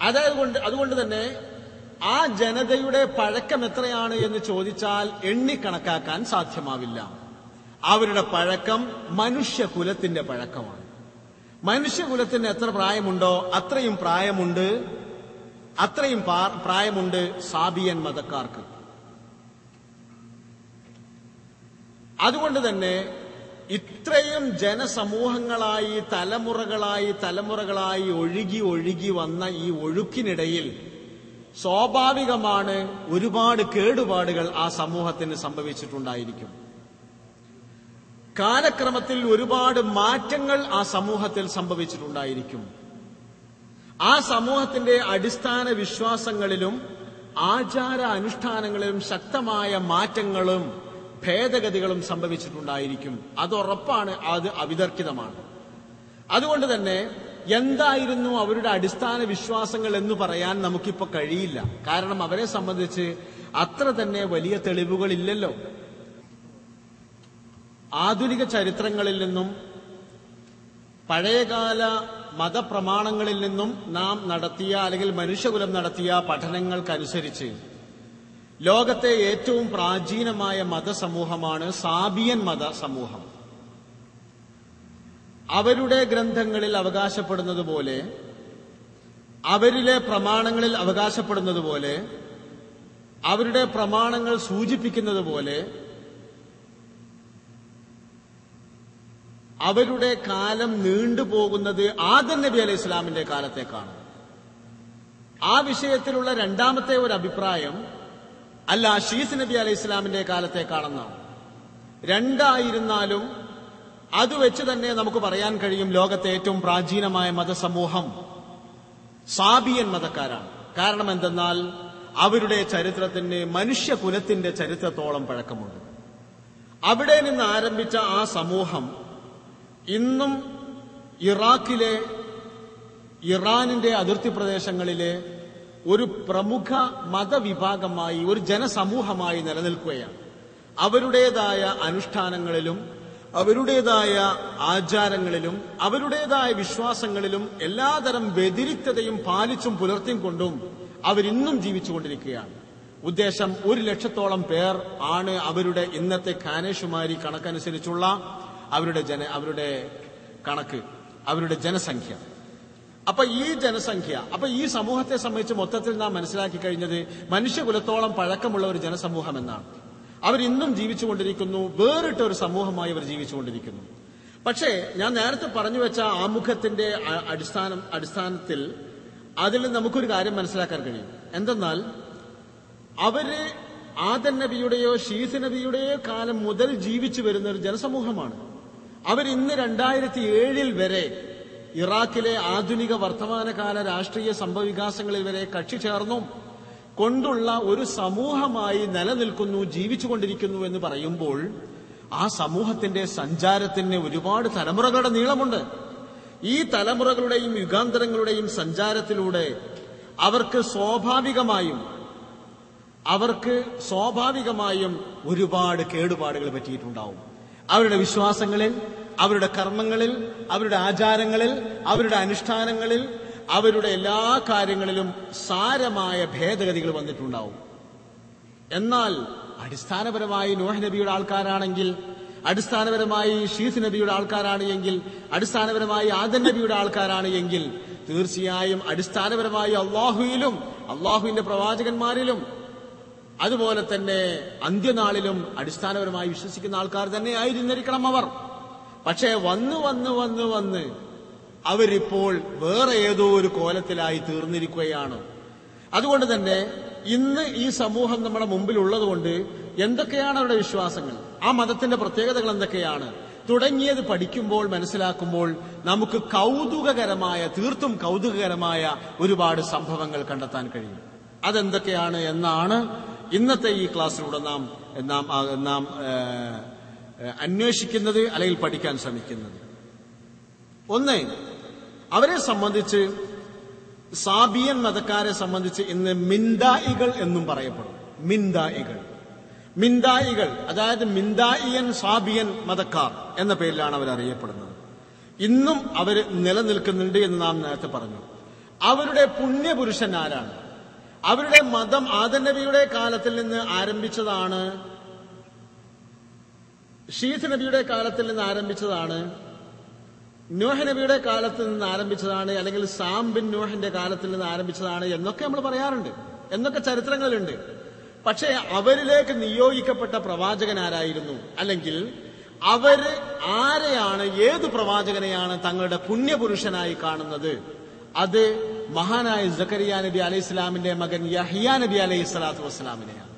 അതുകൊണ്ട് തന്നെ ആ ജനതയുടെ പഴക്കം എത്രയാണ് എന്ന് ചോദിച്ചാൽ എണ്ണിക്കണക്കാക്കാൻ സാധ്യമാവില്ല. അവരുടെ പഴക്കം മനുഷ്യകുലത്തിന്റെ പഴക്കമാണ്. മനുഷ്യകുലത്തിന് എത്ര പ്രായമുണ്ടോ അത്രയും പ്രായമുണ്ട് സാബിയൻ മതക്കാർക്ക്. അതുകൊണ്ട് തന്നെ ഇത്രയും ജനസമൂഹങ്ങളായി തലമുറകളായി ഒഴുകി വന്ന ഈ ഒഴുക്കിനിടയിൽ സ്വാഭാവികമാണ് ഒരുപാട് കേടുപാടുകൾ ആ സമൂഹത്തിന് സംഭവിച്ചിട്ടുണ്ടായിരിക്കും. കാലക്രമത്തിൽ ഒരുപാട് മാറ്റങ്ങൾ ആ സമൂഹത്തിൽ സംഭവിച്ചിട്ടുണ്ടായിരിക്കും. ആ സമൂഹത്തിന്റെ അടിസ്ഥാന വിശ്വാസങ്ങളിലും ആചാര അനുഷ്ഠാനങ്ങളിലും ശക്തമായ മാറ്റങ്ങളും ഭേദഗതികളും സംഭവിച്ചിട്ടുണ്ടായിരിക്കും. അത് ഉറപ്പാണ്, അത് അവിതർക്കിതമാണ്. അതുകൊണ്ട് തന്നെ എന്തായിരുന്നു അവരുടെ അടിസ്ഥാന വിശ്വാസങ്ങൾ എന്ന് പറയാൻ നമുക്കിപ്പോ കഴിയില്ല. കാരണം അവരെ സംബന്ധിച്ച് അത്ര തന്നെ വലിയ തെളിവുകളില്ലല്ലോ. ആധുനിക ചരിത്രങ്ങളിൽ നിന്നും പഴയകാല മതപ്രമാണങ്ങളിൽ നിന്നും നാം നടത്തിയ അല്ലെങ്കിൽ മനുഷ്യകുലം നടത്തിയ പഠനങ്ങൾക്കനുസരിച്ച് ലോകത്തെ ഏറ്റവും പ്രാചീനമായ മതസമൂഹമാണ് സാബിയൻ മതസമൂഹം. അവരുടെ ഗ്രന്ഥങ്ങളിൽ അവകാശപ്പെടുന്നത് പോലെ, അവരിലെ പ്രമാണങ്ങളിൽ അവകാശപ്പെടുന്നത് പോലെ, അവരുടെ പ്രമാണങ്ങൾ സൂചിപ്പിക്കുന്നത് പോലെ അവരുടെ കാലം നീണ്ടുപോകുന്നത് ആദം നബി അലൈഹി ഇസ്ലാമിന്റെ കാലത്തേക്കാണ്. ആ വിഷയത്തിലുള്ള രണ്ടാമത്തെ ഒരു അഭിപ്രായം അല്ല ഷീസ് നബി അലൈഹി ഇസ്ലാമിന്റെ കാലത്തേക്കാണെന്നാണ്. രണ്ടായിരുന്നാലും അത് വെച്ച് തന്നെ നമുക്ക് പറയാൻ കഴിയും ലോകത്തെ ഏറ്റവും പ്രാചീനമായ മതസമൂഹം സാബിയൻ മതക്കാരാണ്. കാരണം എന്തെന്നാൽ അവരുടെ ചരിത്രത്തിന് മനുഷ്യകുലത്തിന്റെ ചരിത്രത്തോളം പഴക്കമുണ്ട്. അവിടെ നിന്ന് ആരംഭിച്ച ആ സമൂഹം ഇന്നും ഇറാഖിലെ, ഇറാനിന്റെ അതിർത്തി പ്രദേശങ്ങളിലെ ഒരു പ്രമുഖ മതവിഭാഗമായി, ഒരു ജനസമൂഹമായി നിലനിൽക്കുകയാണ്. അവരുടേതായ അനുഷ്ഠാനങ്ങളിലും അവരുടേതായ ആചാരങ്ങളിലും അവരുടേതായ വിശ്വാസങ്ങളിലും എല്ലാതരം വ്യതിരിക്തതയും പാലിച്ചും പുലർത്തിയും കൊണ്ടും അവരിന്നും ജീവിച്ചുകൊണ്ടിരിക്കുകയാണ്. ഉദ്ദേശം 100,000-ഓളം പേർ ആണ് അവരുടെ ഇന്നത്തെ ഖാനേഷുമാരി കണക്കനുസരിച്ചുള്ള അവരുടെ കണക്ക്, അവരുടെ ജനസംഖ്യ. അപ്പൊ ഈ സമൂഹത്തെ സംബന്ധിച്ച് മൊത്തത്തിൽ നാം മനസ്സിലാക്കി കഴിഞ്ഞത് മനുഷ്യകുലത്തോളം പഴക്കമുള്ള ഒരു ജനസമൂഹം എന്നാണ്. അവരിന്നും ജീവിച്ചുകൊണ്ടിരിക്കുന്നു, വേറിട്ട ഒരു സമൂഹമായി അവർ ജീവിച്ചുകൊണ്ടിരിക്കുന്നു. പക്ഷേ ഞാൻ നേരത്തെ പറഞ്ഞു വെച്ച ആമുഖത്തിന്റെ അടിസ്ഥാനത്തിൽ അതിൽ നമുക്കൊരു കാര്യം മനസ്സിലാക്കാൻ കഴിയും. എന്തെന്നാൽ അവര് ആദം നബിയുടെയോ ഷീസ് നബിയുടെയോ കാലം മുതൽ ജീവിച്ചു വരുന്ന ഒരു ജനസമൂഹമാണ്. അവരിന്ന് 2007 വരെ ഇറാഖിലെ ആധുനിക വർത്തമാനകാല രാഷ്ട്രീയ സംഭവവികാസങ്ങളിൽ വരെ കക്ഷി ചേർന്നും കൊണ്ടുള്ള ഒരു സമൂഹമായി നിലനിൽക്കുന്നു, ജീവിച്ചുകൊണ്ടിരിക്കുന്നു എന്ന് പറയുമ്പോൾ ആ സമൂഹത്തിന്റെ സഞ്ചാരത്തിന് ഒരുപാട് തലമുറകളുടെ നീളമുണ്ട്. ഈ തലമുറകളുടെയും യുഗാന്തരങ്ങളുടെയും സഞ്ചാരത്തിലൂടെ അവർക്ക് സ്വാഭാവികമായും ഒരുപാട് കേടുപാടുകൾ പറ്റിയിട്ടുണ്ടാവും. അവരുടെ വിശ്വാസങ്ങളിൽ, അവരുടെ കർമ്മങ്ങളിൽ, അവരുടെ ആചാരങ്ങളിൽ, അവരുടെ അനുഷ്ഠാനങ്ങളിൽ, അവരുടെ എല്ലാ കാര്യങ്ങളിലും സാരമായ ഭേദഗതികൾ വന്നിട്ടുണ്ടാവും. എന്നാൽ അടിസ്ഥാനപരമായി നൂഹ് നബിയുടെ ആൾക്കാരാണെങ്കിൽ, അടിസ്ഥാനപരമായി ഷീസ് നബിയുടെ ആൾക്കാരാണ് എങ്കിൽ, അടിസ്ഥാനപരമായി ആദം നബിയുടെ ആൾക്കാരാണ് എങ്കിൽ തീർച്ചയായും അടിസ്ഥാനപരമായി അള്ളാഹുവിലും അള്ളാഹുവിന്റെ പ്രവാചകന്മാരിലും അതുപോലെ തന്നെ അന്ത്യനാളിലും അടിസ്ഥാനപരമായി വിശ്വസിക്കുന്ന ആൾക്കാർ തന്നെ ആയിരുന്നിരിക്കണം അവർ. പക്ഷേ വന്ന് അവരിപ്പോൾ വേറെ ഏതോ ഒരു കോലത്തിലായി തീർന്നിരിക്കുകയാണ്. അതുകൊണ്ട് തന്നെ ഇന്ന് ഈ സമൂഹം നമ്മുടെ മുമ്പിൽ ഉള്ളതുകൊണ്ട് എന്തൊക്കെയാണ് അവരുടെ വിശ്വാസങ്ങൾ, ആ മതത്തിന്റെ പ്രത്യേകതകൾ എന്തൊക്കെയാണ് തുടങ്ങിയത് പഠിക്കുമ്പോൾ, മനസ്സിലാക്കുമ്പോൾ നമുക്ക് തീർത്തും കൗതുകകരമായ ഒരുപാട് സംഭവങ്ങൾ കണ്ടെത്താൻ കഴിയും. അതെന്തൊക്കെയാണ് എന്നാണ് ഇന്നത്തെ ഈ ക്ലാസ്സിലൂടെ നാം അന്വേഷിക്കുന്നത്, അല്ലെങ്കിൽ പഠിക്കാൻ ശ്രമിക്കുന്നത്. ഒന്ന്, അവരെ സംബന്ധിച്ച്, സാബിയൻ മതക്കാരെ സംബന്ധിച്ച് ഇന്ന് മിന്ദായികൾ എന്നും പറയപ്പെടും. മിന്ദായികൾ അതായത് മിന്ദായിയൻ സാബിയൻ മതക്കാർ എന്ന പേരിലാണ് അവർ അറിയപ്പെടുന്നത്. ഇന്നും അവർ നിലനിൽക്കുന്നുണ്ട് എന്ന് നാം നേരത്തെ പറഞ്ഞു. അവരുടെ പുണ്യപുരുഷൻ ആരാണ്? അവരുടെ മതം ആദം നബിയുടെ കാലത്തിൽ നിന്ന് ആരംഭിച്ചതാണ്, ഷീത്ത് നബിയുടെ കാലത്തിൽ നിന്ന് ആരംഭിച്ചതാണ്, നോഹ് നബിയുടെ കാലത്ത് നിന്ന് ആരംഭിച്ചതാണ്, അല്ലെങ്കിൽ സാം ബിൻ നോഹിന്റെ കാലത്തിൽ നിന്ന് ആരംഭിച്ചതാണ് എന്നൊക്കെ നമ്മൾ പറയാറുണ്ട്, എന്നൊക്കെ ചരിത്രങ്ങളുണ്ട്. പക്ഷേ അവരിലേക്ക് നിയോഗിക്കപ്പെട്ട പ്രവാചകൻ ആരായിരുന്നു? അല്ലെങ്കിൽ അവര് ആരെയാണ്, ഏത് പ്രവാചകനെയാണ് തങ്ങളുടെ പുണ്യപുരുഷനായി കാണുന്നത്? അത് മഹാനായ സക്കരിയ നബി അലൈഹി ഇസ്ലാമിന്റെ മകൻ യഹ്യാ നബി അലൈഹി സ്വലാത്തു വസ്സലാമിനെയാണ്.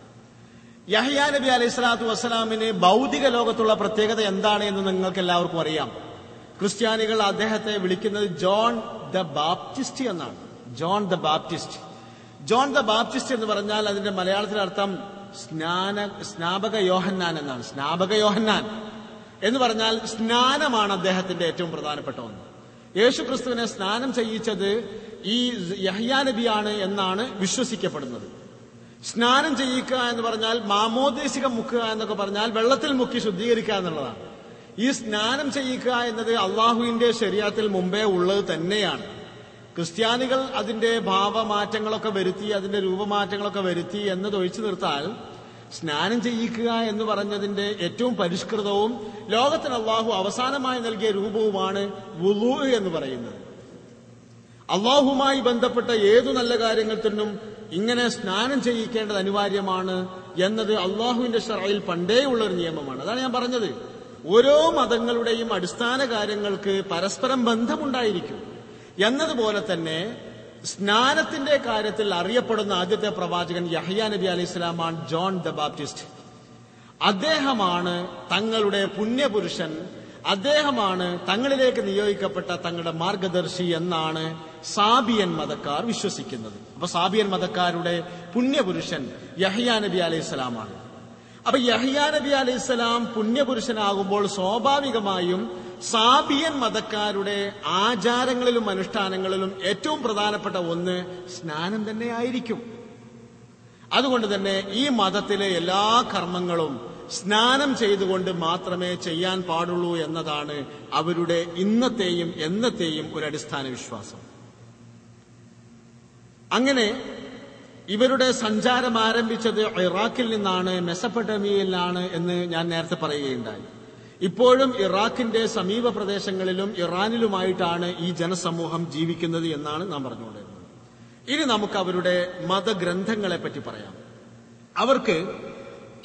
യഹ്യാ നബി അലൈഹി സ്വലാത്തു വസ്സലാമിന് ഭൗതിക ലോകത്തുള്ള പ്രത്യേകത എന്താണ് എന്ന് നിങ്ങൾക്ക് എല്ലാവർക്കും അറിയാം. ക്രിസ്ത്യാനികൾ അദ്ദേഹത്തെ വിളിക്കുന്നത് ജോൺ ദ ബാപ്റ്റിസ്റ്റ് എന്നാണ്. John the Baptist. John the Baptist എന്ന് പറഞ്ഞാൽ അതിന്റെ മലയാളത്തിലെ അർത്ഥം സ്നാപക യോഹന്നാൻ എന്നാണ്. സ്നാപക യോഹന്നാൻ എന്ന് പറഞ്ഞാൽ സ്നാനമാണ് അദ്ദേഹത്തിന്റെ ഏറ്റവും പ്രധാനപ്പെട്ട ഒന്ന്. യേശു ക്രിസ്തുവിനെ സ്നാനം ചെയ്യിച്ചത് ഈ യഹ്യാ നബിയാണ് എന്നാണ് വിശ്വസിക്കപ്പെടുന്നത്. സ്നാനം ചെയ്യിക്കുക എന്ന് പറഞ്ഞാൽ മാമോദീസികം മുക്കുക എന്നൊക്കെ പറഞ്ഞാൽ വെള്ളത്തിൽ മുക്കി ശുദ്ധീകരിക്കുക എന്നുള്ളതാണ്. ഈ സ്നാനം ചെയ്യിക്കുക എന്നത് അള്ളാഹുവിന്റെ ശരീഅത്തിൽ മുമ്പേ ഉള്ളത് തന്നെയാണ്. ക്രിസ്ത്യാനികൾ അതിന്റെ ഭാവമാറ്റങ്ങളൊക്കെ വരുത്തി, അതിന്റെ രൂപമാറ്റങ്ങളൊക്കെ വരുത്തി എന്നത് ഒഴിച്ചു നിർത്താൽ സ്നാനം ചെയ്യിക്കുക എന്ന് പറഞ്ഞതിന്റെ ഏറ്റവും പരിഷ്കൃതവും ലോകത്തിന് അള്ളാഹു അവസാനമായി നൽകിയ രൂപവുമാണ് വുളൂ എന്ന് പറയുന്നത്. അള്ളാഹുമായി ബന്ധപ്പെട്ട ഏതു നല്ല കാര്യങ്ങൾക്കും ഇങ്ങനെ സ്നാനം ചെയ്യിക്കേണ്ടത് അനിവാര്യമാണ് എന്നത് അള്ളാഹുവിന്റെ ശറയിൽ പണ്ടേയുള്ള ഒരു നിയമമാണ്. അതാണ് ഞാൻ പറഞ്ഞത്. ഓരോ മതങ്ങളുടെയും അടിസ്ഥാന കാര്യങ്ങൾക്ക് പരസ്പരം ബന്ധമുണ്ടായിരിക്കും എന്നതുപോലെ തന്നെ സ്നാനത്തിന്റെ കാര്യത്തിൽ അറിയപ്പെടുന്ന ആദ്യത്തെ പ്രവാചകൻ യഹ്യാ നബി അലൈഹി സ്വലാമാണ്, ജോൺ ദ ബാപ്റ്റിസ്റ്റ്. അദ്ദേഹമാണ് തങ്ങളുടെ പുണ്യപുരുഷൻ, അദ്ദേഹമാണ് തങ്ങളിലേക്ക് നിയോഗിക്കപ്പെട്ട തങ്ങളുടെ മാർഗദർശി എന്നാണ് സാബിയൻ മതക്കാർ വിശ്വസിക്കുന്നത്. അപ്പൊ സാബിയൻ മതക്കാരുടെ പുണ്യപുരുഷൻ യഹ്യാ നബി അലൈഹി സ്വലാമാണ്. അപ്പൊ യഹ്യാ നബി അലൈഹി സ്വലാം പുണ്യപുരുഷനാകുമ്പോൾ സ്വാഭാവികമായും സാബിയൻ മതക്കാരുടെ ആചാരങ്ങളിലും അനുഷ്ഠാനങ്ങളിലും ഏറ്റവും പ്രധാനപ്പെട്ട ഒന്ന് സ്നാനം തന്നെ ആയിരിക്കും. അതുകൊണ്ട് തന്നെ ഈ മതത്തിലെ എല്ലാ കർമ്മങ്ങളും സ്നാനം ചെയ്തുകൊണ്ട് മാത്രമേ ചെയ്യാൻ പാടുള്ളൂ എന്നതാണ് അവരുടെ ഇന്നത്തെയും എന്നത്തെയും ഒരു അടിസ്ഥാന വിശ്വാസം. അങ്ങനെ ഇവരുടെ സഞ്ചാരം ആരംഭിച്ചത് ഇറാഖിൽ നിന്നാണ്, മെസപ്പൊട്ടേമിയയിലാണ് എന്ന് ഞാൻ നേരത്തെ പറയുകയുണ്ടായി. ഇപ്പോഴും ഇറാഖിന്റെ സമീപ പ്രദേശങ്ങളിലും ഇറാനിലുമായിട്ടാണ് ഈ ജനസമൂഹം ജീവിക്കുന്നത് എന്നാണ് നാം പറഞ്ഞുകൊണ്ടിരുന്നത്. ഇനി നമുക്ക് അവരുടെ മതഗ്രന്ഥങ്ങളെ പറ്റി പറയാം. അവർക്ക്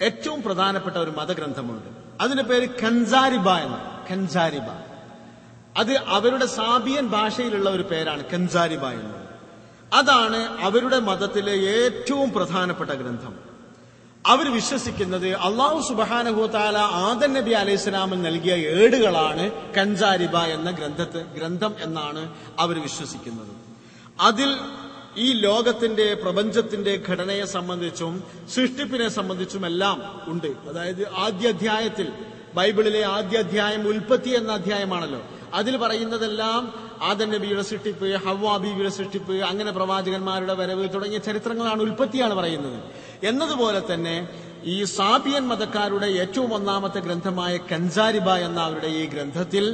ഏറ്റവും പ്രധാനപ്പെട്ട ഒരു മതഗ്രന്ഥമുണ്ട്. അതിന്റെ പേര് കൻസാരിബ എന്ന്. കൻസാരിബ അത് അവരുടെ സാബിയൻ ഭാഷയിലുള്ള ഒരു പേരാണ്, കൻസാരിബ എന്നത്. അതാണ് അവരുടെ മതത്തിലെ ഏറ്റവും പ്രധാനപ്പെട്ട ഗ്രന്ഥം. അവർ വിശ്വസിക്കുന്നത് അള്ളാഹു സുബ്ഹാനഹു വ തആല ആദം നബി അലൈഹി സ്വലാമിന് നൽകിയ ഏടുകളാണ് കൻസാരിബ എന്ന ഗ്രന്ഥം എന്നാണ് അവർ വിശ്വസിക്കുന്നത്. അതിൽ ഈ ലോകത്തിന്റെ പ്രപഞ്ചത്തിന്റെ ഘടനയെ സംബന്ധിച്ചും സൃഷ്ടിപ്പിനെ സംബന്ധിച്ചുമെല്ലാം ഉണ്ട്. അതായത് ആദ്യ അധ്യായത്തിൽ, ബൈബിളിലെ ആദ്യ അധ്യായം ഉൽപ്പത്തി എന്ന അധ്യായമാണല്ലോ, അതിൽ പറയുന്നതെല്ലാം ആദം നബിയുടെ സൃഷ്ടിപ്പ്, ഹവ്വാ ബീവിയുടെ സൃഷ്ടിപ്പ്, അങ്ങനെ പ്രവാചകന്മാരുടെ വരവ് തുടങ്ങിയ ചരിത്രങ്ങളാണ്, ഉൽപ്പത്തിയാണ് പറയുന്നത്. എന്നതുപോലെ തന്നെ ഈ സാബിയൻ മതക്കാരുടെ ഏറ്റവും ഒന്നാമത്തെ ഗ്രന്ഥമായ കൻസാരിബ എന്ന അവരുടെ ഈ ഗ്രന്ഥത്തിൽ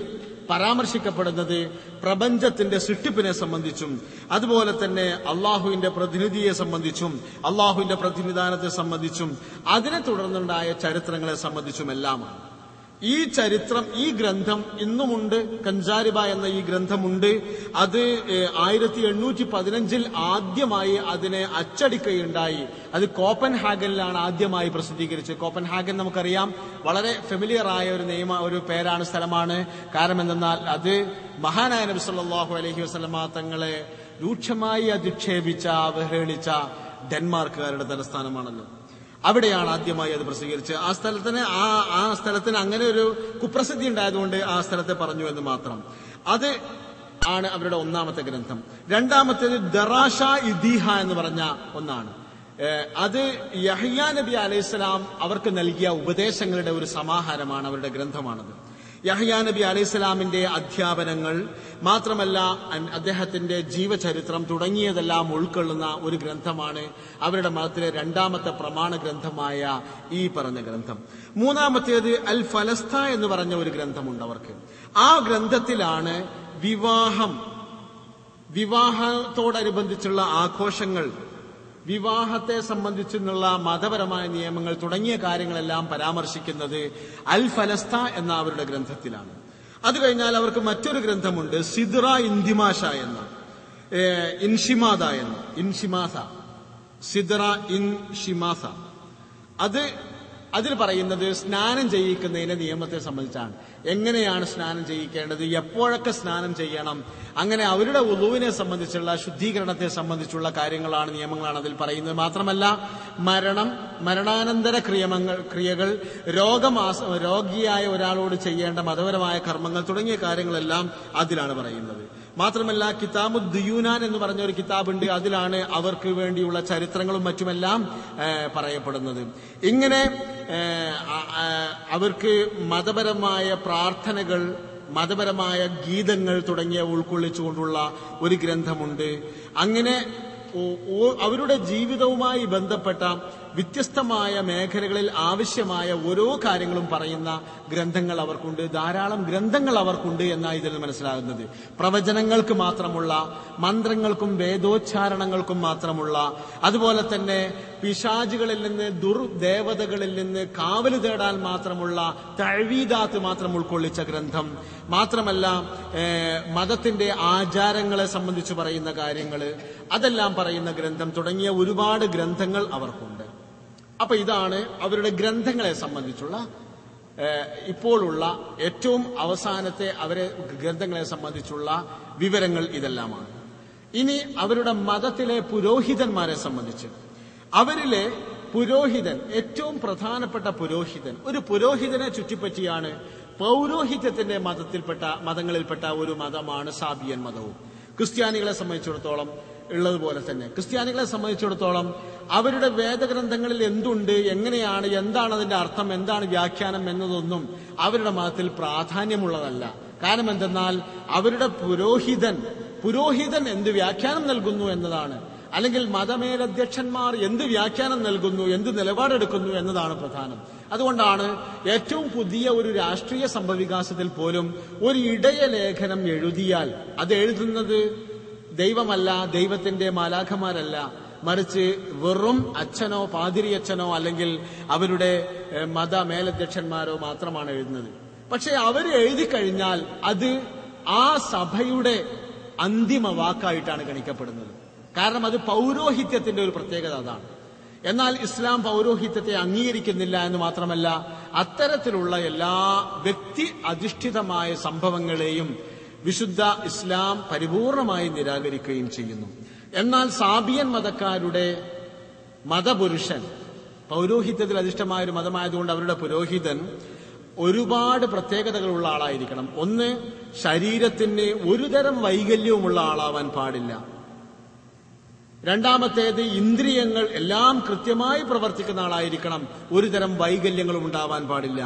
പരാമർശിക്കപ്പെടുന്നത് പ്രപഞ്ചത്തിന്റെ സൃഷ്ടിപ്പിനെ സംബന്ധിച്ചും അതുപോലെ തന്നെ അള്ളാഹുവിന്റെ പ്രതിനിധിയെ സംബന്ധിച്ചും അള്ളാഹുവിന്റെ പ്രതിനിധാനത്തെ സംബന്ധിച്ചും അതിനെ തുടർന്നുണ്ടായ ചരിത്രങ്ങളെ സംബന്ധിച്ചുമെല്ലാമാണ്. ഈ ചരിത്രം, ഈ ഗ്രന്ഥം ഇന്നുമുണ്ട്. കൻസാരിബ എന്ന ഈ ഗ്രന്ഥമുണ്ട്. അത് 1815 ആദ്യമായി അതിനെ അച്ചടിക്കുകയുണ്ടായി. അത് കോപ്പൻഹാഗനിലാണ് ആദ്യമായി പ്രസിദ്ധീകരിച്ചത്. കോപ്പൻഹാഗൻ നമുക്കറിയാം, വളരെ ഫെമിലിയർ ആയ ഒരു പേരാണ്, സ്ഥലമാണ്. കാരണം എന്തെന്നാൽ അത് മഹാനായ നബി സല്ലല്ലാഹു അലൈഹി വസല്ലമ തങ്ങളെ രൂക്ഷമായി അധിക്ഷേപിച്ച, അവഹേളിച്ച ഡെൻമാർക്കുകാരുടെ തലസ്ഥാനമാണല്ലോ. അവിടെയാണ് ആദ്യമായി അത് പ്രസിദ്ധീകരിച്ചത്. ആ സ്ഥലത്തിന് അങ്ങനെ ഒരു കുപ്രസിദ്ധി ഉണ്ടായതുകൊണ്ട് ആ സ്ഥലത്തെ പറഞ്ഞു എന്ന് മാത്രം. അത് ആണ് അവരുടെ ഒന്നാമത്തെ ഗ്രന്ഥം. രണ്ടാമത്തേത് ദറാഷ ഇദീഹ എന്ന് പറഞ്ഞ ഒന്നാണ്. അത് യഹ്യാ നബി അലൈഹിസ്സലാം അവർക്ക് നൽകിയ ഉപദേശങ്ങളുടെ ഒരു സമാഹാരമാണ്, അവരുടെ ഗ്രന്ഥമാണത്. യഹ്യാ നബി അലൈഹിസ്സലാമിന്റെ അധ്യാപനങ്ങൾ മാത്രമല്ല, അദ്ദേഹത്തിന്റെ ജീവചരിത്രം തുടങ്ങിയതെല്ലാം ഉൾക്കൊള്ളുന്ന ഒരു ഗ്രന്ഥമാണ് അവരുടെ മതത്തിലെ രണ്ടാമത്തെ പ്രമാണ ഗ്രന്ഥമായ ഈ പറഞ്ഞ ഗ്രന്ഥം. മൂന്നാമത്തേത് അൽ ഫലസ്ത എന്ന് പറഞ്ഞ ഒരു ഗ്രന്ഥമുണ്ട് അവർക്ക്. ആ ഗ്രന്ഥത്തിലാണ് വിവാഹത്തോടനുബന്ധിച്ചുള്ള ആഘോഷങ്ങൾ, വിവാഹത്തെ സംബന്ധിച്ചുള്ള മതപരമായ നിയമങ്ങൾ തുടങ്ങിയ കാര്യങ്ങളെല്ലാം പരാമർശിക്കുന്നത് അൽ ഫലസ്ത എന്ന അവരുടെ ഗ്രന്ഥത്തിലാണ്. അത് കഴിഞ്ഞാൽ അവർക്ക് മറ്റൊരു ഗ്രന്ഥമുണ്ട്, സിദ്റ ഇന്ദിമാഷ എന്ന ഇൻഷിമാദ എന്ന ഇൻഷിമാസ, സിദ്റ ഇൻഷിമാസ. അതിൽ പറയുന്നത് സ്നാനം ചെയ്യിക്കുന്നതിന്റെ നിയമത്തെ സംബന്ധിച്ചാണ്. എങ്ങനെയാണ് സ്നാനം ചെയ്യിക്കേണ്ടത്, എപ്പോഴൊക്കെ സ്നാനം ചെയ്യണം, അങ്ങനെ അവരുടെ വുളൂവിനെ സംബന്ധിച്ചുള്ള ശുദ്ധീകരണത്തെ സംബന്ധിച്ചുള്ള കാര്യങ്ങളാണ്, നിയമങ്ങളാണ് അതിൽ പറയുന്നത്. മാത്രമല്ല മരണാനന്തര ക്രിയകൾ, രോഗിയായ ഒരാളോട് ചെയ്യേണ്ട മതപരമായ കർമ്മങ്ങൾ തുടങ്ങിയ കാര്യങ്ങളെല്ലാം അതിലാണ് പറയുന്നത്. മാത്രമല്ല കിതാബുദ് ദിയൂനാൻ എന്ന് പറഞ്ഞ ഒരു കിതാബുണ്ട്, അതിലാണ് അവർക്ക് വേണ്ടിയുള്ള ചരിത്രങ്ങളും മറ്റുമെല്ലാം പറയപ്പെടുന്നത്. ഇങ്ങനെ അവർക്ക് മതപരമായ പ്രാർത്ഥനകൾ, മതപരമായ ഗീതങ്ങൾ തുടങ്ങിയവ ഉൾക്കൊള്ളിച്ചുകൊണ്ടുള്ള ഒരു ഗ്രന്ഥമുണ്ട്. അങ്ങനെ അവരുടെ ജീവിതവുമായി ബന്ധപ്പെട്ട വ്യത്യസ്തമായ മേഖലകളിൽ ആവശ്യമായ ഓരോ കാര്യങ്ങളും പറയുന്ന ഗ്രന്ഥങ്ങൾ അവർക്കുണ്ട്, ധാരാളം ഗ്രന്ഥങ്ങൾ അവർക്കുണ്ട് എന്നാണ് ഇതിൽ മനസ്സിലാകുന്നത്. പ്രവചനങ്ങൾക്ക് മാത്രമുള്ള, മന്ത്രങ്ങൾക്കും വേദോച്ചാരണങ്ങൾക്കും മാത്രമുള്ള, അതുപോലെ തന്നെ പിശാചുകളിൽ നിന്ന്, ദുർദേവതകളിൽ നിന്ന് കാവല് തേടാൻ മാത്രമുള്ള തഅ്വീദാത്ത് മാത്രം ഉൾക്കൊള്ളിച്ച ഗ്രന്ഥം. മാത്രമല്ല മതത്തിന്റെ ആചാരങ്ങളെ സംബന്ധിച്ച് പറയുന്ന കാര്യങ്ങൾ, അതെല്ലാം പറയുന്ന ഗ്രന്ഥം തുടങ്ങിയ ഒരുപാട് ഗ്രന്ഥങ്ങൾ അവർക്കുണ്ട്. അപ്പൊ ഇതാണ് അവരുടെ ഗ്രന്ഥങ്ങളെ സംബന്ധിച്ചുള്ള ഇപ്പോഴുള്ള ഏറ്റവും അവസാനത്തെ അവരെ ഗ്രന്ഥങ്ങളെ സംബന്ധിച്ചുള്ള വിവരങ്ങൾ ഇതെല്ലാമാണ്. ഇനി അവരുടെ മതത്തിലെ പുരോഹിതന്മാരെ സംബന്ധിച്ച്, അവരിലെ പുരോഹിതൻ, ഏറ്റവും പ്രധാനപ്പെട്ട പുരോഹിതൻ, ഒരു പുരോഹിതനെ ചുറ്റിപ്പറ്റിയാണ് പൗരോഹിത്യത്തിന്റെ മതങ്ങളിൽപ്പെട്ട ഒരു മതമാണ് സാബിയൻ മതവും. ക്രിസ്ത്യാനികളെ സംബന്ധിച്ചിടത്തോളം ഉള്ളതുപോലെ തന്നെ ക്രിസ്ത്യാനികളെ സംബന്ധിച്ചിടത്തോളം അവരുടെ വേദഗ്രന്ഥങ്ങളിൽ എന്തുണ്ട്, എങ്ങനെയാണ്, എന്താണ് അതിന്റെ അർത്ഥം, എന്താണ് വ്യാഖ്യാനം എന്നതൊന്നും അവരുടെ മതത്തിൽ പ്രാധാന്യമുള്ളതല്ല. കാരണം എന്തെന്നാൽ അവരുടെ പുരോഹിതൻ എന്ത് വ്യാഖ്യാനം നൽകുന്നു എന്നതാണ്, അല്ലെങ്കിൽ മതമേലധ്യക്ഷന്മാർ എന്ത് വ്യാഖ്യാനം നൽകുന്നു, എന്ത് നിലപാടെടുക്കുന്നു എന്നതാണ് പ്രധാനം. അതുകൊണ്ടാണ് ഏറ്റവും പുതിയ ഒരു രാഷ്ട്രീയ സംഭവവികാസത്തിൽ പോലും ഒരു ഇടയലേഖനം എഴുതിയാൽ അത് എഴുതുന്നത് ദൈവമല്ല, ദൈവത്തിന്റെ മാലാഖമാരല്ല, മറിച്ച് വെറും അച്ഛനോ പാതിരിയച്ഛനോ അല്ലെങ്കിൽ അവരുടെ മതമേലധ്യക്ഷന്മാരോ മാത്രമാണ് എഴുതുന്നത്. പക്ഷെ അവർ എഴുതി കഴിഞ്ഞാൽ അത് ആ സഭയുടെ അന്തിമ വാക്കായിട്ടാണ് ഗണിക്കപ്പെടുന്നത്. കാരണം അത് പൗരോഹിത്യത്തിന്റെ ഒരു പ്രത്യേകത അതാണ്. എന്നാൽ ഇസ്ലാം പൗരോഹിത്യത്തെ അംഗീകരിക്കുന്നില്ല എന്ന് മാത്രമല്ല, അത്തരത്തിലുള്ള എല്ലാ വ്യക്തി അധിഷ്ഠിതമായ സംഭവങ്ങളെയും വിശുദ്ധ ഇസ്ലാം പരിപൂർണമായി നിരാകരിക്കുകയും ചെയ്യുന്നു. എന്നാൽ സാബിയൻ മതക്കാരുടെ മതപുരുഷൻ, പൗരോഹിത്യത്തിൽ അധിഷ്ഠമായ ഒരു മതമായതുകൊണ്ട് അവരുടെ പുരോഹിതൻ ഒരുപാട് പ്രത്യേകതകളുള്ള ആളായിരിക്കണം. ഒന്ന്, ശരീരത്തിന് ഒരുതരം വൈകല്യവുമുള്ള ആളാവാൻ പാടില്ല. രണ്ടാമത്തേത്, ഇന്ദ്രിയങ്ങൾ എല്ലാം കൃത്യമായി പ്രവർത്തിക്കുന്ന ആളായിരിക്കണം, ഒരുതരം വൈകല്യങ്ങളും ഉണ്ടാവാൻ പാടില്ല.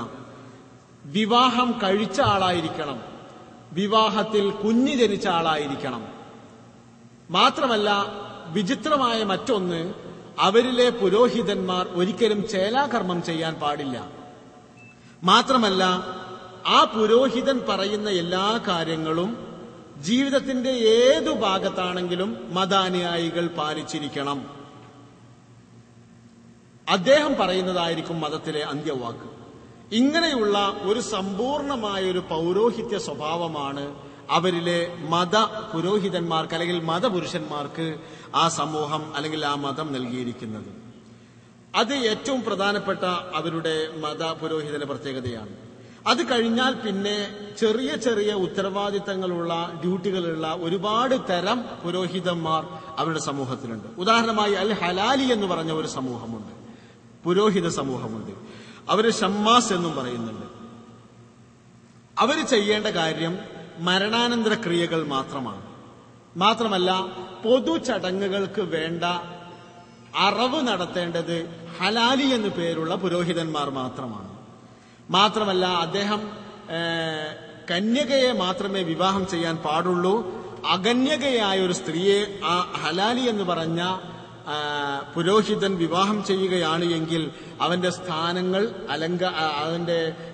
വിവാഹം കഴിച്ച ആളായിരിക്കണം, വിവാഹത്തിൽ കുഞ്ഞ് ജനിച്ച ആളായിരിക്കണം. മാത്രമല്ല വിചിത്രമായ മറ്റൊന്ന്, അവരിലെ പുരോഹിതന്മാർ ഒരിക്കലും ചേലാകർമ്മം ചെയ്യാൻ പാടില്ല. മാത്രമല്ല ആ പുരോഹിതൻ പറയുന്ന എല്ലാ കാര്യങ്ങളും ജീവിതത്തിന്റെ ഏതു ഭാഗത്താണെങ്കിലും മതാനുയായികൾ പാലിച്ചിരിക്കണം. അദ്ദേഹം പറയുന്നതായിരിക്കും മതത്തിലെ അന്ത്യവാക്ക്. ഇങ്ങനെയുള്ള ഒരു സമ്പൂർണമായ ഒരു പൗരോഹിത്യ സ്വഭാവമാണ് അവരിലെ മത പുരോഹിതന്മാർക്ക് അല്ലെങ്കിൽ മതപുരുഷന്മാർക്ക് ആ സമൂഹം അല്ലെങ്കിൽ ആ മതം നൽകിയിരിക്കുന്നത്. അത് ഏറ്റവും പ്രധാനപ്പെട്ട അവരുടെ മത പുരോഹിതന്റെ പ്രത്യേകതയാണ്. അത് കഴിഞ്ഞാൽ പിന്നെ ചെറിയ ചെറിയ ഉത്തരവാദിത്തങ്ങളുള്ള, ഡ്യൂട്ടികളുള്ള ഒരുപാട് തരം പുരോഹിതന്മാർ അവരുടെ സമൂഹത്തിലുണ്ട്. ഉദാഹരണമായി അൽ ഹലാലി എന്ന് പറഞ്ഞ ഒരു സമൂഹമുണ്ട്, പുരോഹിത സമൂഹമുണ്ട്. അവര് ഷമ്മാസ് എന്നും പറയുന്നുണ്ട്. അവർ ചെയ്യേണ്ട കാര്യം മരണാനന്തര ക്രിയകൾ മാത്രമാണ്. മാത്രമല്ല പൊതു ചടങ്ങുകൾക്ക് വേണ്ട അറവ് നടത്തേണ്ടത് ഹലാലി എന്നു പേരുള്ള പുരോഹിതന്മാർ മാത്രമാണ്. മാത്രമല്ല അദ്ദേഹം കന്യകയെ മാത്രമേ വിവാഹം ചെയ്യാൻ പാടുള്ളൂ. അകന്യകയായ ഒരു സ്ത്രീയെ ആ ഹലാലി എന്ന് പറഞ്ഞ പുരോഹിതൻ വിവാഹം ചെയ്യുകയാണ് എങ്കിൽ അവന്റെ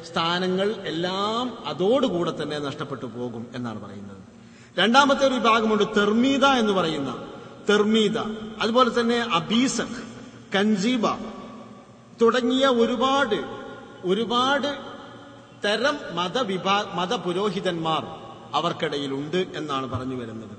സ്ഥാനങ്ങൾ എല്ലാം അതോടുകൂടെ തന്നെ നഷ്ടപ്പെട്ടു പോകും എന്നാണ് പറയുന്നത്. രണ്ടാമത്തെ ഒരു വിഭാഗമുണ്ട് തെർമീദ എന്ന് പറയുന്ന തെർമീദ, അതുപോലെ തന്നെ അബീസഖ്, കൻജീബ തുടങ്ങിയ ഒരുപാട് തരം മതപുരോഹിതന്മാർ അവർക്കിടയിലുണ്ട് എന്നാണ് പറഞ്ഞു വരുന്നത്.